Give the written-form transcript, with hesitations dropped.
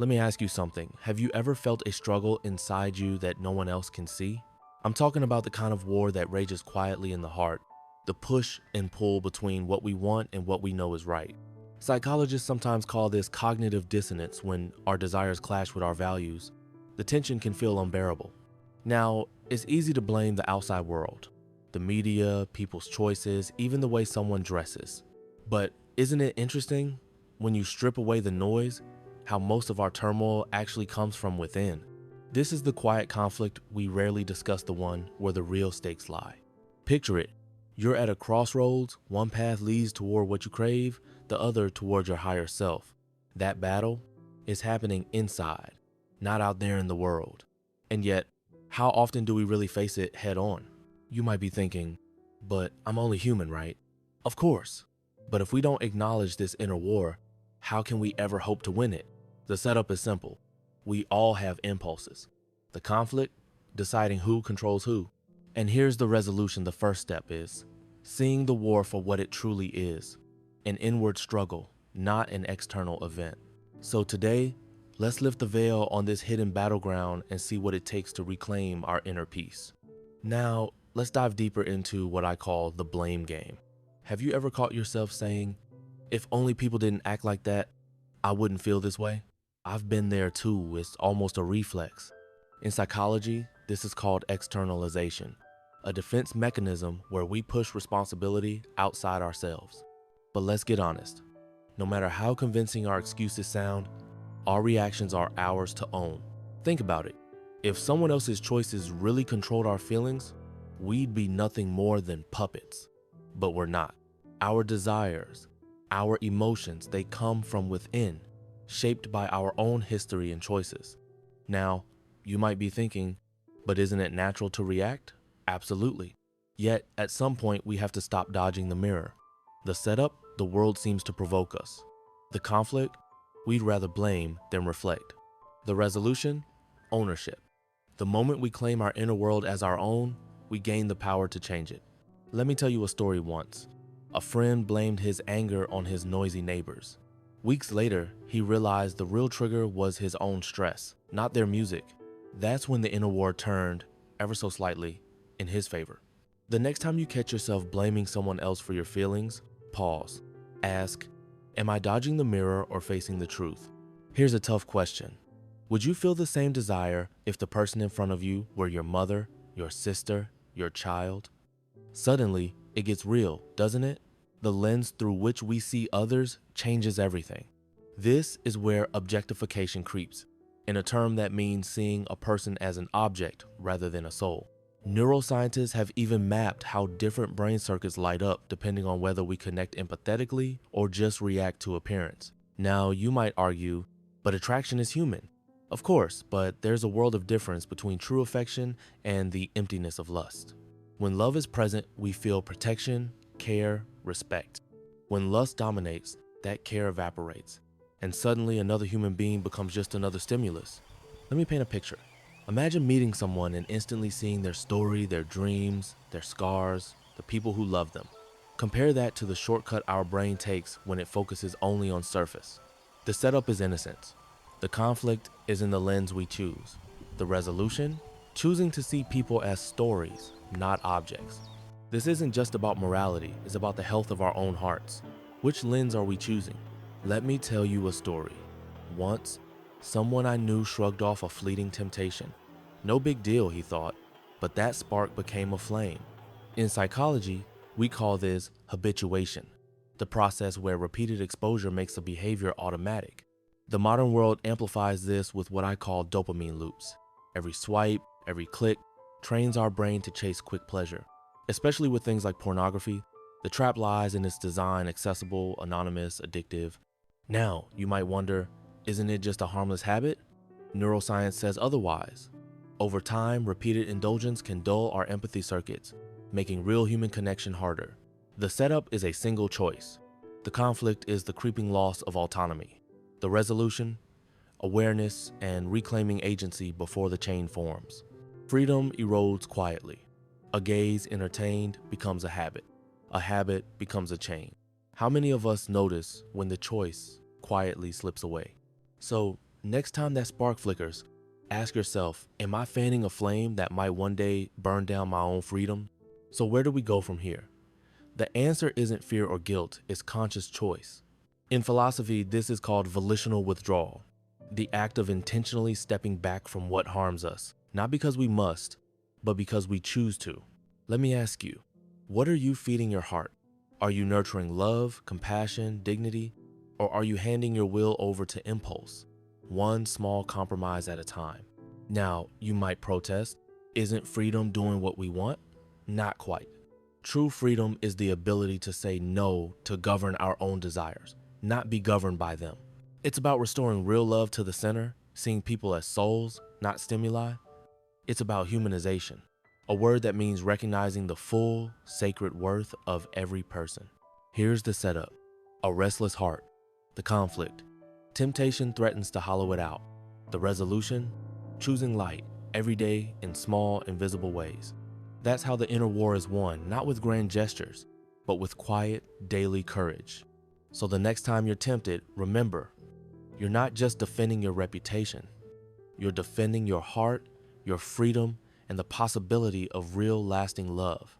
Let me ask you something. Have you ever felt a struggle inside you that no one else can see? I'm talking about the kind of war that rages quietly in the heart, the push and pull between what we want and what we know is right. Psychologists sometimes call this cognitive dissonance when our desires clash with our values. The tension can feel unbearable. Now, it's easy to blame the outside world, the media, people's choices, even the way someone dresses. But isn't it interesting, when you strip away the noise, how most of our turmoil actually comes from within? This is the quiet conflict we rarely discuss, the one where the real stakes lie. Picture it. You're at a crossroads, one path leads toward what you crave, the other toward your higher self. That battle is happening inside, not out there in the world. And yet, how often do we really face it head on? You might be thinking, but I'm only human, right? Of course. But if we don't acknowledge this inner war, how can we ever hope to win it? The setup is simple. We all have impulses. The conflict, deciding who controls who. And here's the resolution. The first step is seeing the war for what it truly is, an inward struggle, not an external event. So today, let's lift the veil on this hidden battleground and see what it takes to reclaim our inner peace. Now, let's dive deeper into what I call the blame game. Have you ever caught yourself saying, if only people didn't act like that, I wouldn't feel this way? I've been there too. It's almost a reflex. In psychology, this is called externalization, a defense mechanism where we push responsibility outside ourselves. But let's get honest. No matter how convincing our excuses sound, our reactions are ours to own. Think about it. If someone else's choices really controlled our feelings, we'd be nothing more than puppets. But we're not. Our desires, our emotions, they come from within, shaped by our own history and choices. Now, you might be thinking, but isn't it natural to react? Absolutely. Yet, at some point, we have to stop dodging the mirror. The setup, the world seems to provoke us. The conflict, we'd rather blame than reflect. The resolution, ownership. The moment we claim our inner world as our own, we gain the power to change it. Let me tell you a story once. A friend blamed his anger on his noisy neighbors. Weeks later, he realized the real trigger was his own stress, not their music. That's when the inner war turned, ever so slightly, in his favor. The next time you catch yourself blaming someone else for your feelings, pause. Ask, am I dodging the mirror or facing the truth? Here's a tough question. Would you feel the same desire if the person in front of you were your mother, your sister, your child? Suddenly, it gets real, doesn't it? The lens through which we see others changes everything. This is where objectification creeps, in a term that means seeing a person as an object rather than a soul. Neuroscientists have even mapped how different brain circuits light up depending on whether we connect empathetically or just react to appearance. Now, you might argue, but attraction is human. Of course, but there's a world of difference between true affection and the emptiness of lust. When love is present, we feel protection, care, respect. When lust dominates, that care evaporates, and suddenly another human being becomes just another stimulus. Let me paint a picture. Imagine meeting someone and instantly seeing their story, their dreams, their scars, the people who love them. Compare that to the shortcut our brain takes when it focuses only on surface. The setup is innocence. The conflict is in the lens we choose. The resolution? Choosing to see people as stories, not objects. This isn't just about morality, it's about the health of our own hearts. Which lens are we choosing? Let me tell you a story. Once, someone I knew shrugged off a fleeting temptation. No big deal, he thought, but that spark became a flame. In psychology, we call this habituation, the process where repeated exposure makes a behavior automatic. The modern world amplifies this with what I call dopamine loops. Every swipe, every click trains our brain to chase quick pleasure. Especially with things like pornography, the trap lies in its design: accessible, anonymous, addictive. Now, you might wonder, isn't it just a harmless habit? Neuroscience says otherwise. Over time, repeated indulgence can dull our empathy circuits, making real human connection harder. The setup is a single choice. The conflict is the creeping loss of autonomy. The resolution, awareness, and reclaiming agency before the chain forms. Freedom erodes quietly. A gaze entertained becomes a habit. A habit becomes a chain. How many of us notice when the choice quietly slips away? So Next time that spark flickers, ask yourself, am I fanning a flame that might one day burn down my own freedom? So where do we go from here? The answer isn't fear or guilt, it's conscious choice. In philosophy, this is called volitional withdrawal, the act of intentionally stepping back from what harms us, not because we must, but because we choose to. Let me ask you, what are you feeding your heart? Are you nurturing love, compassion, dignity, or are you handing your will over to impulse, one small compromise at a time? Now, you might protest, isn't freedom doing what we want? Not quite. True freedom is the ability to say no to govern our own desires, not be governed by them. It's about restoring real love to the center, seeing people as souls, not stimuli. It's about humanization, a word that means recognizing the full, sacred worth of every person. Here's the setup: a restless heart, the conflict. Temptation threatens to hollow it out. The resolution: choosing light every day in small, invisible ways. That's how the inner war is won, not with grand gestures, but with quiet, daily courage. So the next time you're tempted, remember, you're not just defending your reputation. You're defending your heart, your freedom, and the possibility of real, lasting love.